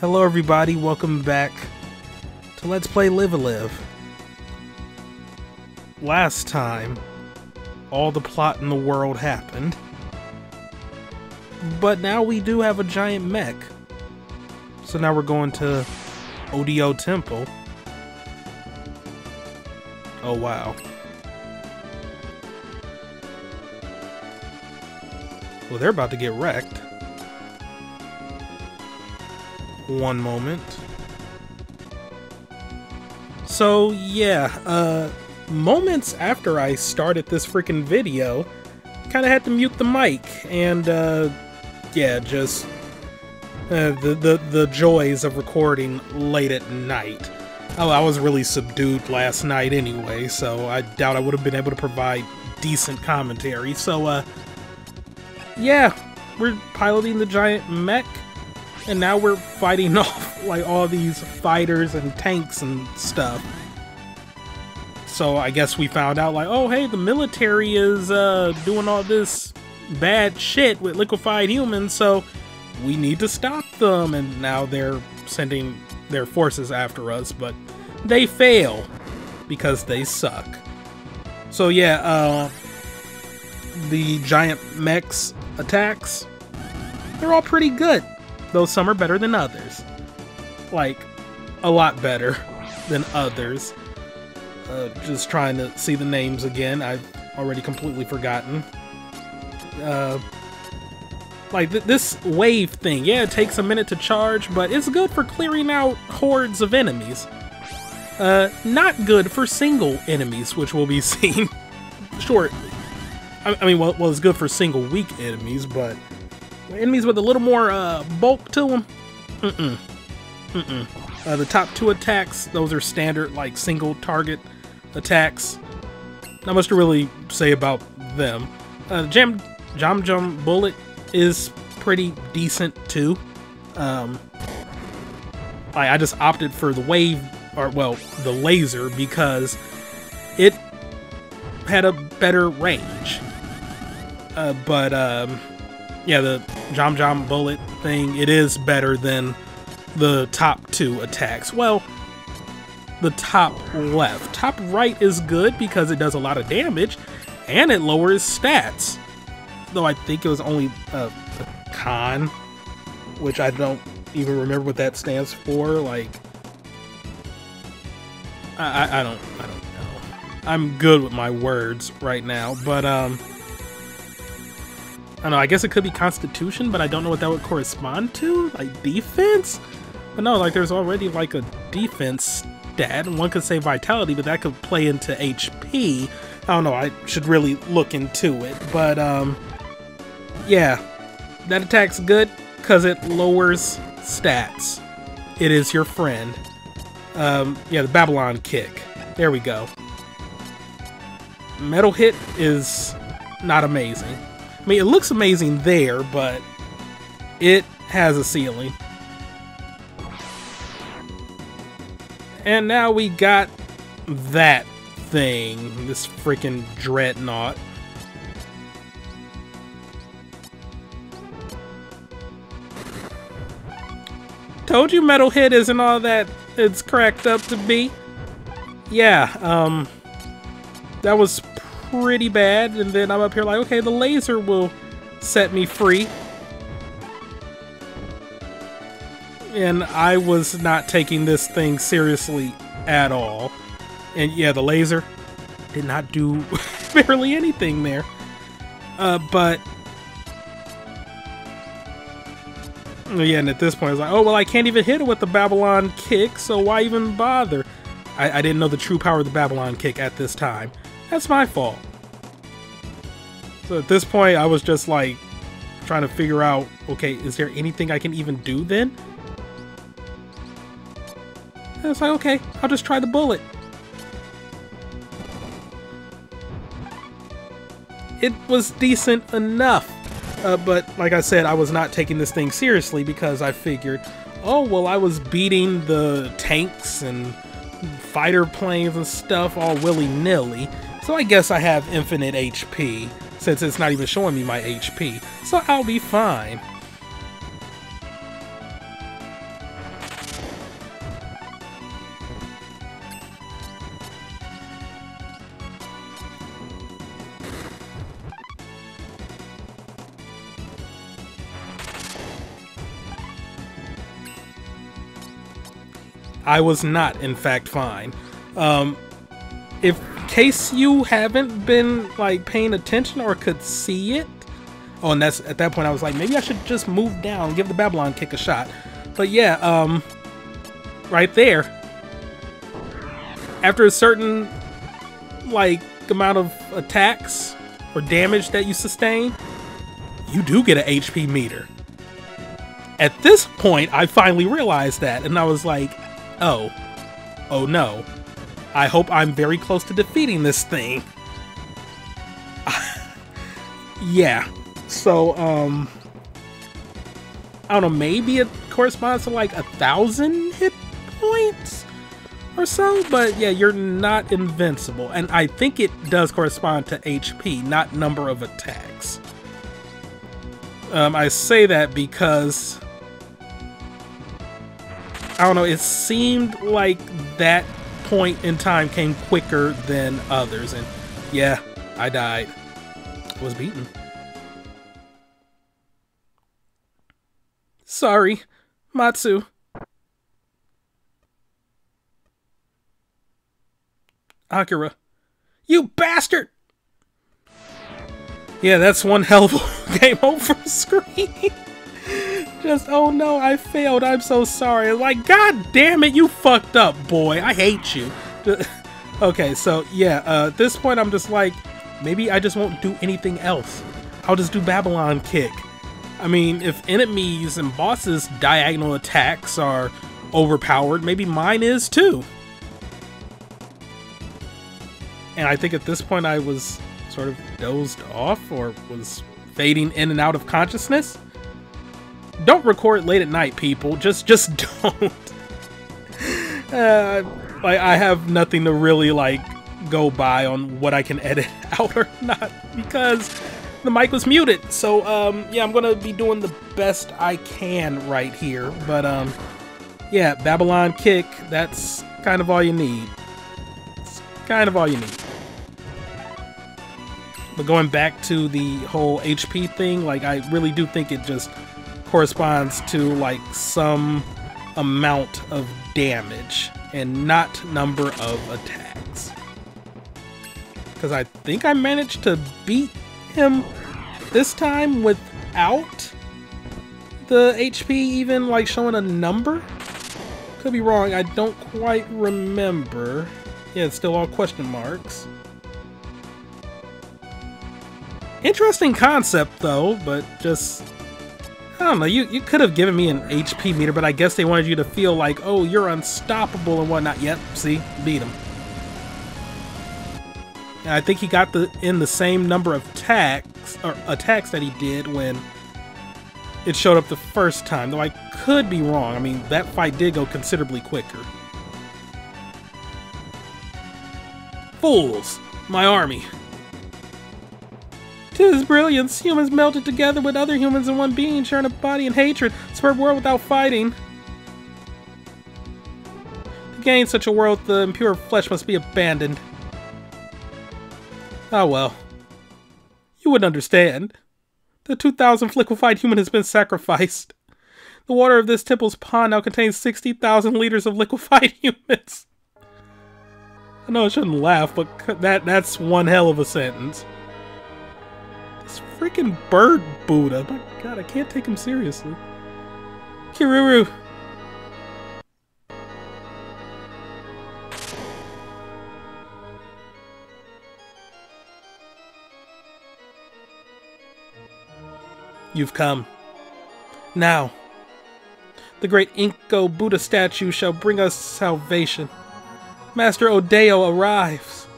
Hello everybody, welcome back to Let's Play Live a Live. Last time, all the plot in the world happened, but now we do have a giant mech. So now we're going to Odio Temple. Oh wow. Well, they're about to get wrecked. One moment. So yeah, moments after I started this freaking video, kind of had to mute the mic, and yeah, just the joys of recording late at night. Oh, I was really subdued last night anyway, so I doubt I would have been able to provide decent commentary. So yeah, we're piloting the giant mech. And now we're fighting off like all these fighters and tanks and stuff. So I guess we found out like, oh hey, the military is doing all this bad shit with liquefied humans, so we need to stop them. And now they're sending their forces after us, but they fail because they suck. So yeah, the giant mechs attacks, they're all pretty good. Though some are better than others. Like, a lot better than others. Just trying to see the names again. I've already completely forgotten. Like, this wave thing. Yeah, it takes a minute to charge, but it's good for clearing out hordes of enemies. Not good for single enemies, which will be seen shortly. I mean, well, it's good for single weak enemies, but enemies with a little more bulk to them, the top two attacks, those are standard, like, single target attacks. Not much to really say about them. Jam Bullet is pretty decent too. I just opted for the wave, or well, the laser, because it had a better range. Yeah, the Jam Bullet thing, it is better than the top two attacks. Well, the top left. Top right is good because it does a lot of damage, and it lowers stats. Though I think it was only a con, which I don't even remember what that stands for. Like, I don't know. I'm good with my words right now, but I don't know, I guess it could be Constitution, but I don't know what that would correspond to? Like, defense? But no, like, there's already, like, a defense stat. One could say Vitality, but that could play into HP. I don't know, I should really look into it. But, yeah. That attack's good, because it lowers stats. It is your friend. Yeah, the Babylon Kick. There we go. Metal Hit is not amazing. I mean, it looks amazing there, but it has a ceiling. And now we got that thing, this freaking dreadnought. Told you Metal Hit isn't all that it's cracked up to be. Yeah, that was pretty bad, and then I'm up here like, okay, the laser will set me free. And I was not taking this thing seriously at all. And yeah, the laser did not do barely anything there. But yeah, and at this point I was like, oh well, I can't even hit it with the Babylon Kick, so why even bother? I didn't know the true power of the Babylon Kick at this time. That's my fault. So at this point, I was just like trying to figure out, okay, is there anything I can even do then? And it's like, okay, I'll just try the bullet. It was decent enough. But like I said, I was not taking this thing seriously because I figured, oh, well, I was beating the tanks and fighter planes and stuff all willy-nilly. So I guess I have infinite HP, since it's not even showing me my HP. So I'll be fine. I was not, in fact, fine. In case you haven't been, like, paying attention or could see it. Oh, and that's, at that point, I was like, maybe I should just move down, give the Babylon kick a shot. But yeah, right there. After a certain, like, amount of attacks or damage that you sustain, you do get an HP meter. At this point, I finally realized that, and I was like, oh no. I hope I'm very close to defeating this thing. Yeah. So, I don't know, maybe it corresponds to like 1,000 hit points or so, but yeah, you're not invincible. And I think it does correspond to HP, not number of attacks. I say that because, I don't know, it seemed like that point in time came quicker than others, and yeah, I died. I was beaten. Sorry, Matsu. Akira. You bastard! Yeah, that's one hell of a game over screen. Just, oh no, I failed, I'm so sorry. Like, god damn it, you fucked up, boy. I hate you. Okay, so yeah, at this point I'm just like, maybe I just won't do anything else. I'll just do Babylon Kick. I mean, if enemies and bosses' diagonal attacks are overpowered, maybe mine is too. And I think at this point I was sort of dozed off or was fading in and out of consciousness. Don't record late at night, people. Just don't. Like, I have nothing to really like go by on what I can edit out or not because the mic was muted. So yeah, I'm gonna be doing the best I can right here. But yeah, Babylon Kick. That's kind of all you need. It's kind of all you need. But going back to the whole HP thing, like I really do think it just corresponds to like some amount of damage and not number of attacks. Because I think I managed to beat him this time without the HP even like showing a number. Could be wrong, I don't quite remember. Yeah, it's still all question marks. Interesting concept though, but just, I don't know, you could have given me an HP meter, but I guess they wanted you to feel like, oh, you're unstoppable and whatnot. Yep, see, beat him. And I think he got in the same number of attacks that he did when it showed up the first time, though I could be wrong. I mean, that fight did go considerably quicker. Fools, my army. 'Tis brilliance. Humans melted together with other humans in one being, sharing a body and hatred. Superb world without fighting. To gain such a world, the impure flesh must be abandoned. Ah well. You wouldn't understand. The 2,000th liquefied human has been sacrificed. The water of this temple's pond now contains 60,000 liters of liquefied humans. I know I shouldn't laugh, but that's one hell of a sentence. This freaking bird Buddha. My god, I can't take him seriously. Kiruru. You've come. Now, the great Inko Buddha statue shall bring us salvation. Master Odeo arrives.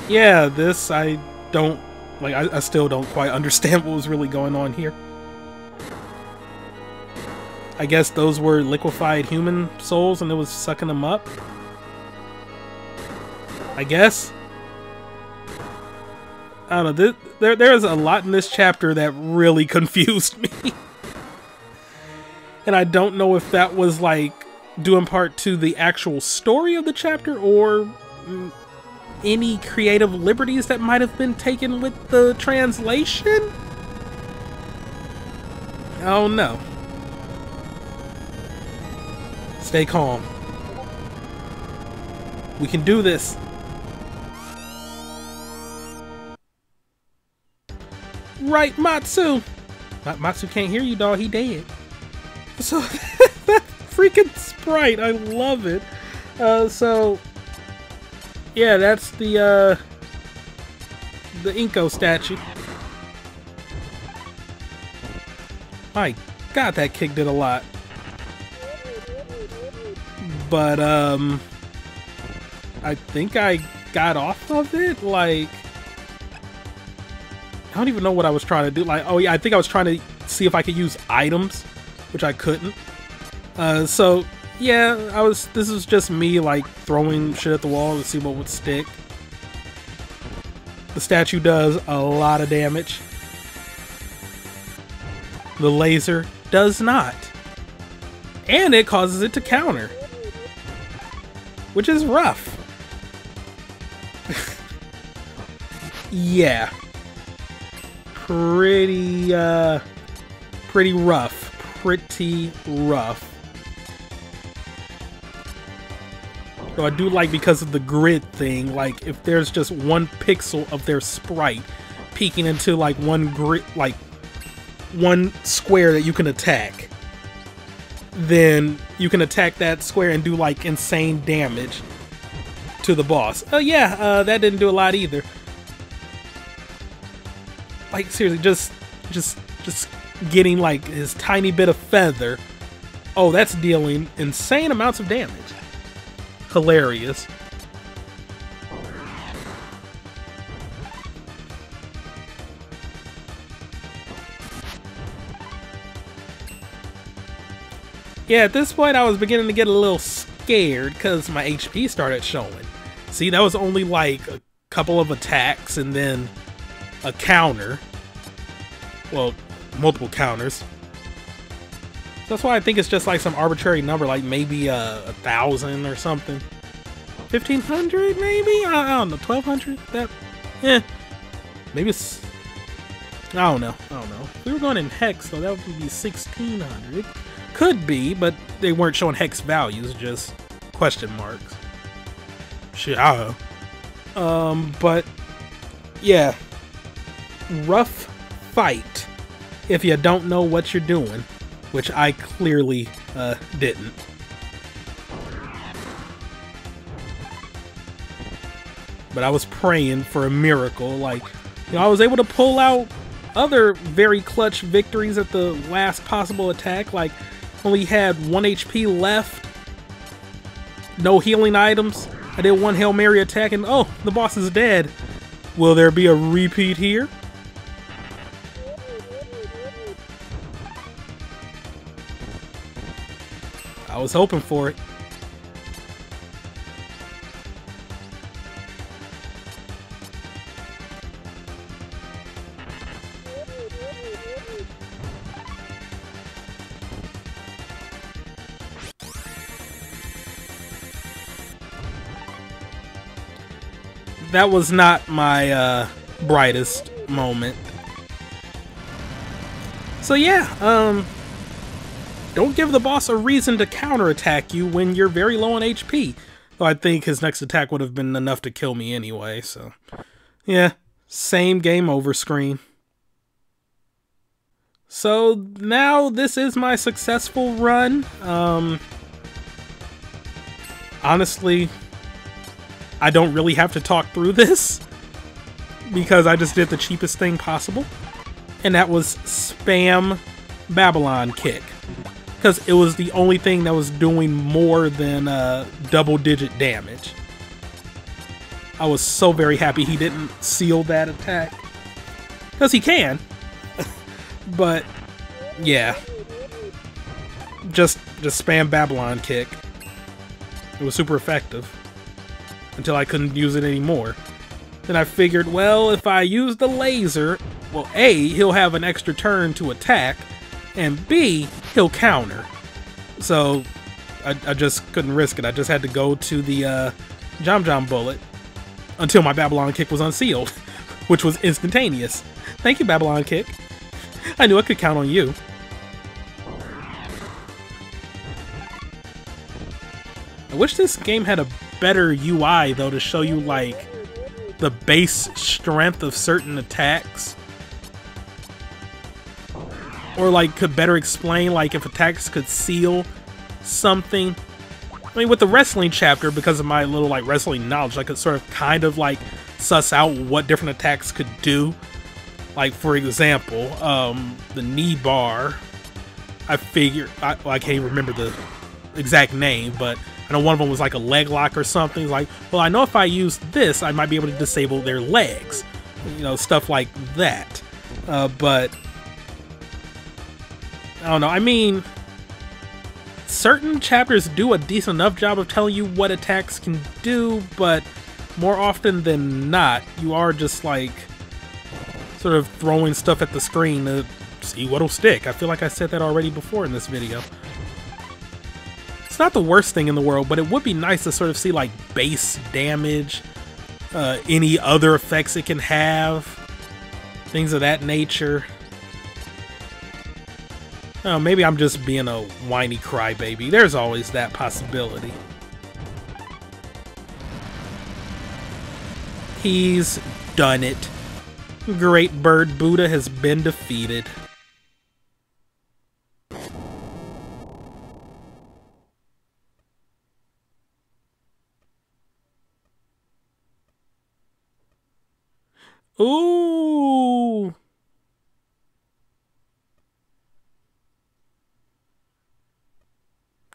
Yeah, this I don't, like, I still don't quite understand what was really going on here. I guess those were liquefied human souls and it was sucking them up. I guess. I don't know, there's a lot in this chapter that really confused me. And I don't know if that was like due in part to the actual story of the chapter or any creative liberties that might have been taken with the translation? Oh no. Stay calm. We can do this. Right, Matsu! Matsu can't hear you, dog. He dead. So, that freaking sprite. I love it. So, yeah, that's the Inko statue. My god, that kick did a lot. But, I think I got off of it, like... I don't even know what I was trying to do. Like, oh yeah, I think I was trying to see if I could use items, which I couldn't. So, yeah, this was just me, like, throwing shit at the wall to see what would stick. The statue does a lot of damage. The laser does not. And it causes it to counter. Which is rough. Yeah. Pretty rough. So I do like, because of the grid thing, like if there's just one pixel of their sprite peeking into like one grid, like one square that you can attack, then you can attack that square and do like insane damage to the boss. Oh yeah, that didn't do a lot either. Like seriously, just getting like his tiny bit of feather. Oh, that's dealing insane amounts of damage. Hilarious. Yeah, at this point I was beginning to get a little scared because my HP started showing. See, that was only like a couple of attacks and then a counter. Well, multiple counters. That's why I think it's just like some arbitrary number, like maybe 1,000 or something. 1,500 maybe? I don't know. 1,200? That, maybe it's, I don't know. If we were going in hex, so that would be 1,600. It could be, but they weren't showing hex values, just question marks. Shit, I don't know. But yeah, rough fight if you don't know what you're doing, which I clearly didn't. But I was praying for a miracle. Like, you know, I was able to pull out other very clutch victories at the last possible attack. Like, only had 1 HP left, no healing items. I did one Hail Mary attack and oh, the boss is dead. Will there be a repeat here? I was hoping for it. That was not my brightest moment. So yeah, don't give the boss a reason to counterattack you when you're very low on HP. Though I think his next attack would have been enough to kill me anyway, so... yeah, same game over screen. So now this is my successful run. Honestly, I don't really have to talk through this, because I just did the cheapest thing possible. And that was spam Babylon kick. Because it was the only thing that was doing more than double-digit damage. I was so very happy he didn't seal that attack. Because he can. But, yeah. Just spam Babylon kick. It was super effective. Until I couldn't use it anymore. Then I figured, well, if I use the laser, well, A, he'll have an extra turn to attack, and B, he'll counter. So I just couldn't risk it. I just had to go to the Jam Jam bullet. until my Babylon kick was unsealed, which was instantaneous. Thank you, Babylon kick. I knew I could count on you. I wish this game had a better UI, though, to show you, like, the base strength of certain attacks. Or, like, could better explain, like, if attacks could seal something. I mean, with the wrestling chapter, because of my little, like, wrestling knowledge, I could sort of kind of, like, suss out what different attacks could do. Like, for example, the knee bar, I figured, I can't even remember the exact name, but I know one of them was like a leg lock or something. It's like, well, I know if I use this, I might be able to disable their legs. You know, stuff like that. But, I don't know, I mean, certain chapters do a decent enough job of telling you what attacks can do, but more often than not, you are just like sort of throwing stuff at the screen to see what'll stick. I feel like I said that already before in this video. It's not the worst thing in the world, but it would be nice to sort of see like base damage, any other effects it can have, things of that nature. Oh, maybe I'm just being a whiny crybaby. There's always that possibility. He's done it. Great Bird Buddha has been defeated. Ooh!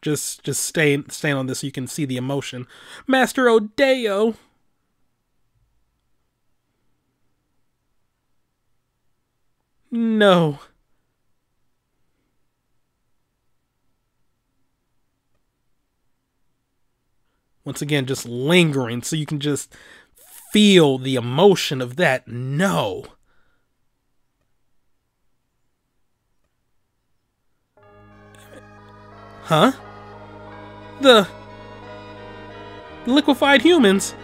Just stay on this so you can see the emotion. Master Odeo! No. Once again, just lingering so you can just feel the emotion of that no. Huh? The liquefied humans.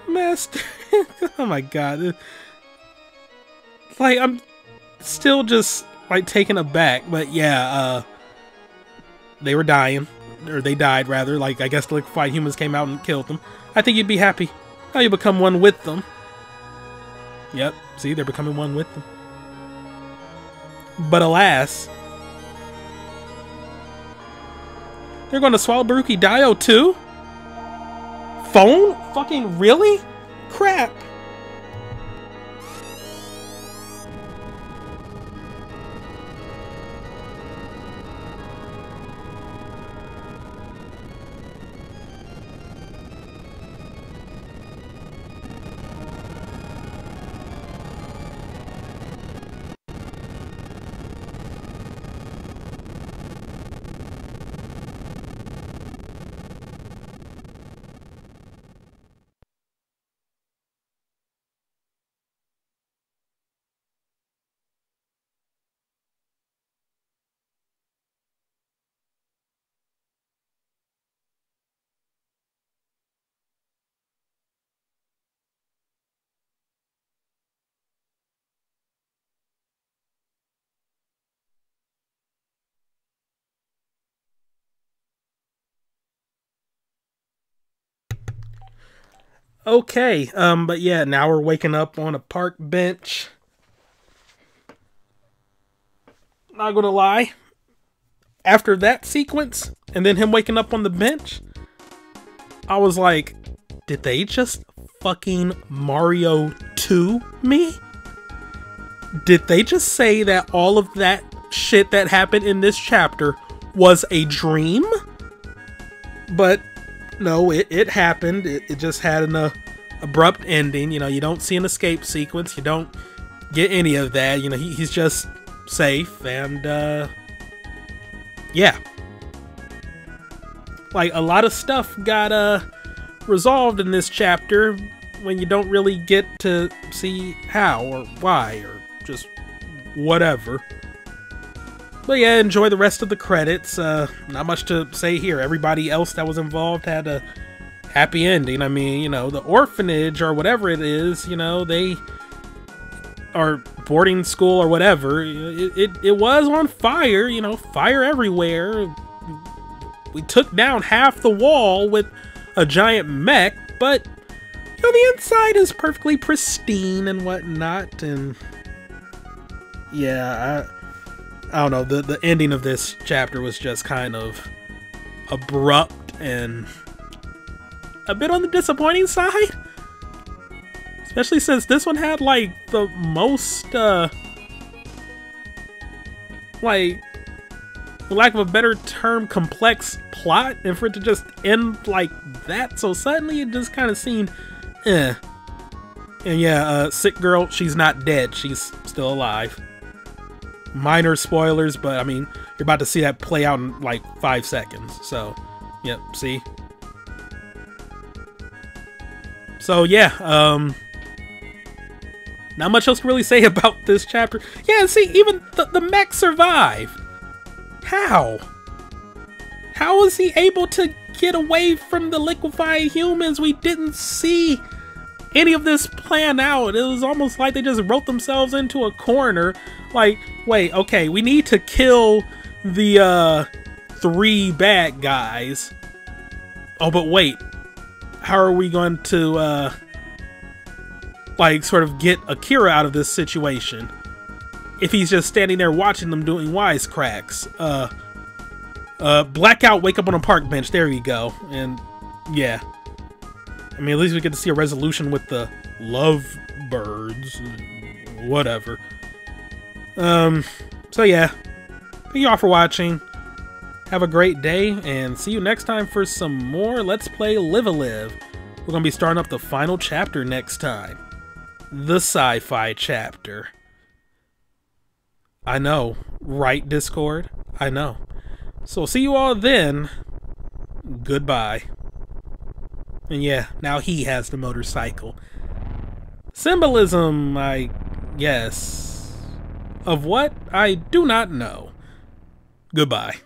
Master. Oh my god. Like, I'm still just like taken aback, but yeah, they were dying, or they died rather. Like, I guess the liquefied humans came out and killed them. I think you'd be happy. Now you become one with them. Yep, see, they're becoming one with them. But alas, they're going to swallow Baruki Dio too? Phone? Fucking really? Crap. Okay, but yeah, now we're waking up on a park bench. Not gonna lie, after that sequence, and then him waking up on the bench, I was like, did they just fucking Mario 2 me? Did they just say that all of that shit that happened in this chapter was a dream? But no, it happened. It just had an abrupt ending. You know, you don't see an escape sequence. You don't get any of that. You know, he's just safe. And, yeah. Like, a lot of stuff got, resolved in this chapter when you don't really get to see how or why or just whatever. But yeah, enjoy the rest of the credits. Not much to say here. Everybody else that was involved had a happy ending. I mean, you know, the orphanage or whatever it is, you know, they are boarding school or whatever. It was on fire, you know, fire everywhere. We took down half the wall with a giant mech, but you know, the inside is perfectly pristine and whatnot. And yeah, I don't know, the ending of this chapter was just kind of abrupt and a bit on the disappointing side. Especially since this one had, like, the most, like, for lack of a better term, complex plot, and for it to just end like that so suddenly, it just kind of seemed, eh. And yeah, sick girl, she's not dead, she's still alive. Minor spoilers, but I mean, you're about to see that play out in like 5 seconds, so, yep, see? So yeah, not much else to really say about this chapter. Yeah, see, even the mech survived. How? How was he able to get away from the liquefied humans? We didn't see any of this plan out. It was almost like they just wrote themselves into a corner. Like, wait, okay, we need to kill the 3 bad guys. Oh, but wait. How are we going to, like, sort of get Akira out of this situation if he's just standing there watching them doing wisecracks? Blackout, wake up on a park bench. There you go. And, yeah. I mean, at least we get to see a resolution with the love birds. Whatever. So, yeah. Thank you all for watching. Have a great day, and see you next time for some more Let's Play Live-A-Live. We're going to be starting up the final chapter next time. The sci-fi chapter. I know, right, Discord? I know. So see you all then. Goodbye. And yeah, now he has the motorcycle. Symbolism, I guess. Of what? I do not know. Goodbye.